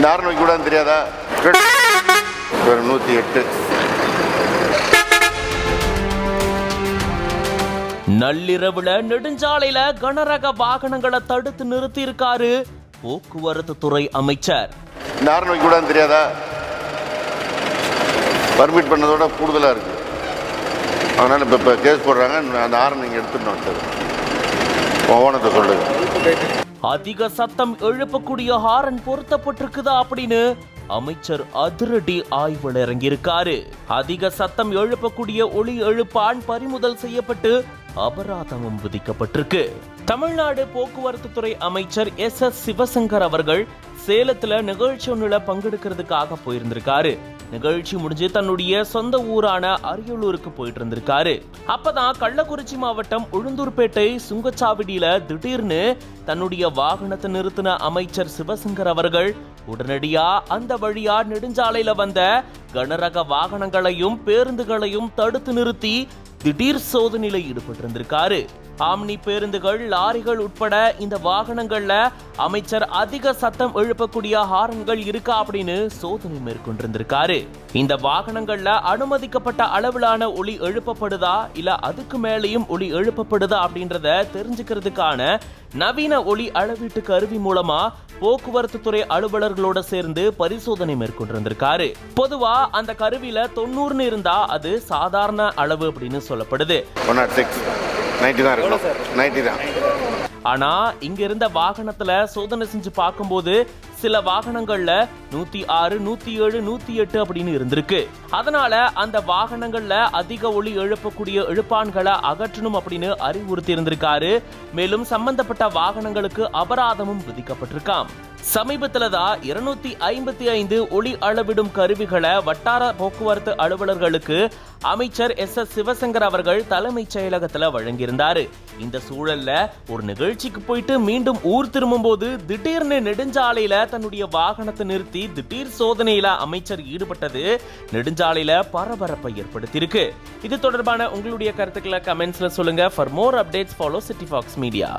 யாரும் வைக்க கூடாதுன்னு தெரியாதா? 108. நள்ளிரவுல நெடுஞ்சாலையில கனரக வாகனங்களை தடுத்து நிறுத்தி இருக்காரு போக்குவரத்து துறை அமைச்சர். யாரும் வைக்க கூடாதுன்னு தெரியாதா? பர்மிட் பண்ணதோட கூடுதலா இருக்கு. அதனால இப்ப கேஸ் போடுறாங்க. அந்த ஆரம் நீங்க எடுத்துடணும். ஓனத்தை சொல்லுங்க. அதிக சத்தம் எழுப்பக்கூடிய ஹாரன் பொருத்தப்பட்டிருக்குதா அப்படின்னு அமைச்சர் அதிரடி ஆய்வில் இறங்கியிருக்காரு. அதிக சத்தம் எழுப்பக்கூடிய ஒலி எழுப்பான் பறிமுதல் செய்யப்பட்டு அபராதமும் விதிக்கப்பட்டிருக்கு. தமிழ்நாடு போக்குவரத்து துறை அமைச்சர் எஸ் சிவசங்கர் அவர்கள் சேலத்துல நிகழ்ச்சி ஒன்றுல பங்கெடுக்கிறதுக்காக போயிருந்திருக்காரு. நிகழ்ச்சி முடிஞ்சு தன்னுடைய சொந்த ஊரான அரியலூருக்கு போயிட்டு இருந்திருக்காரு. அப்பதான் கள்ளக்குறிச்சி மாவட்டம் உளுந்தூர்பேட்டை சுங்கச்சாவடியில திடீர்னு தன்னுடைய வாகனத்தை நிறுத்தின அமைச்சர் சிவசங்கர் அவர்கள் உடனடியா அந்த வழியா நெடுஞ்சாலையில வந்த கனரக வாகனங்களையும் பேருந்துகளையும் தடுத்து நிறுத்தி திடீர் சோதனையில ஈடுபட்டிருந்திருக்காரு. ஆம்னி பேருந்துகள், லாரிகள் உட்பட இந்த வாகனங்கள்ல அமைச்சர் அதிக சத்தம் எழுப்பக்கூடிய ஹாரன்கள் இருக்கா அப்படின்னு சோதனை மேற்கொண்டிருந்திருக்காரு. இந்த வாகனங்கள்ல அனுமதிக்கப்பட்ட அளவிலான ஒலி எழுப்பப்படுதா இல்ல அதுக்கு மேலேயும் ஒலி எழுப்பப்படுதா அப்படின்றத தெரிஞ்சுக்கிறதுக்கான நவீன ஒலி அளவீட்டு கருவி மூலமா போக்குவரத்து துறை அலுவலர்களோட சேர்ந்து பரிசோதனை மேற்கொண்டிருந்திருக்காரு. பொதுவா அந்த கருவியில 90 இருந்தா அது சாதாரண அளவு அப்படின்னு சொல்லப்படுது. 90 தான் இருக்கும். 90 தான். ஆனா இங்க இருந்த வாகனத்துல சோதனை செஞ்சு பார்க்கும்போது சில வாகனங்கள்ல 106, 107, 108 அப்படின்னு இருந்திருக்கு. அதனால அந்த வாகனங்கள்ல அதிக ஒலி எழுப்பக்கூடிய எழுப்பான்களை அகற்றணும் அப்படின்னு அறிவுறுத்தி இருந்திருக்காரு. மேலும் சம்பந்தப்பட்ட வாகனங்களுக்கு அபராதமும் விதிக்கப்பட்டிருக்காம். சமீபத்துலதான் 255 ஒலி அளவிடும் கருவிகளை வட்டார போக்குவரத்து அலுவலர்களுக்கு அமைச்சர் எஸ் சிவசங்கர் அவர்கள் தலைமைச் செயலகத்துல வழங்கியிருந்தாரு. இந்த சூழல்ல ஒரு நிகழ்ச்சிக்கு போயிட்டு மீண்டும் ஊர் திரும்பும் போது திடீர்னு நெடுஞ்சாலையில தன்னுடைய வாகனத்தை நிறுத்தி திடீர் சோதனையில அமைச்சர் ஈடுபட்டது நெடுஞ்சாலையில பரபரப்பை ஏற்படுத்தியிருக்கு. இது தொடர்பான உங்களுடைய கருத்துக்களை கமெண்ட்ஸ்ல சொல்லுங்க. For more updates, follow City Fox Media.